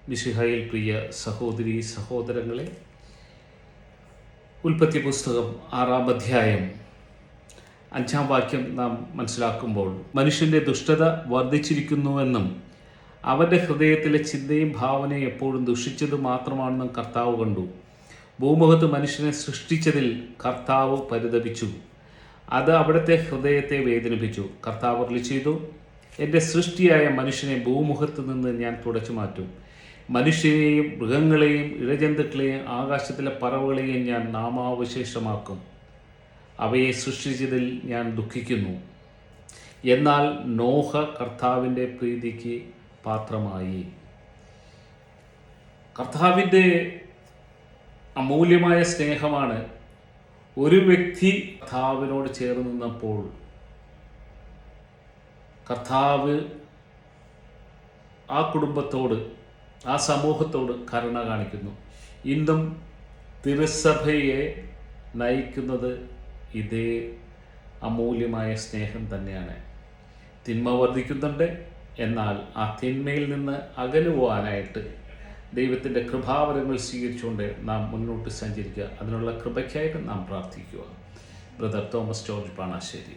മിശിഹായിൽ പ്രിയ സഹോദരീ സഹോദരങ്ങളെ, ഉൽപ്പത്തി പുസ്തകം 6-ാം അധ്യായം 5-ാം വാക്യം നാം മനസ്സിലാക്കുമ്പോൾ, മനുഷ്യൻ്റെ ദുഷ്ടത വർദ്ധിച്ചിരിക്കുന്നുവെന്നും അവൻ്റെ ഹൃദയത്തിലെ ചിന്തയും ഭാവനയും എപ്പോഴും ദുഷിച്ചത് മാത്രമാണെന്നും കർത്താവ് കണ്ടു. ഭൂമുഖത്ത് മനുഷ്യനെ സൃഷ്ടിച്ചതിൽ കർത്താവ് പരിതപിച്ചു. അത് അവിടുത്തെ ഹൃദയത്തെ വേദനിപ്പിച്ചു. കർത്താവ് അരുളി ചെയ്തു, എൻ്റെ സൃഷ്ടിയായ മനുഷ്യനെ ഭൂമുഖത്ത് നിന്ന് ഞാൻ തുടച്ചു മാറ്റും. മനുഷ്യരെയും മൃഗങ്ങളെയും ഇഴജന്തുക്കളെയും ആകാശത്തിലെ പറവകളെയും ഞാൻ നാമാവശേഷമാക്കും. അവയെ സൃഷ്ടിച്ചതിൽ ഞാൻ ദുഃഖിക്കുന്നു. എന്നാൽ നോഹ കർത്താവിൻ്റെ പ്രീതിക്ക് പാത്രമായി. കർത്താവിൻ്റെ അമൂല്യമായ സ്നേഹമാണ് ഒരു വ്യക്തി കർത്താവിനോട് ചേർന്ന് നിന്നപ്പോൾ കർത്താവ് ആ കുടുംബത്തോട്, ആ സമൂഹത്തോട് കരുണ കാണിക്കുന്നു. ഇന്നും തിരുസഭയെ നയിക്കുന്നത് ഇതേ അമൂല്യമായ സ്നേഹം തന്നെയാണ്. തിന്മ വർദ്ധിക്കുന്നുണ്ട്, എന്നാൽ ആ തിന്മയിൽ നിന്ന് അകലുവാനായിട്ട് ദൈവത്തിൻ്റെ കൃപാവരങ്ങൾ സ്വീകരിച്ചുകൊണ്ട് നാം മുന്നോട്ട് സഞ്ചരിക്കുക. അതിനുള്ള കൃപയ്ക്കായിട്ട് നാം പ്രാർത്ഥിക്കുക. Brother Thomas George പാണാശ്ശേരി.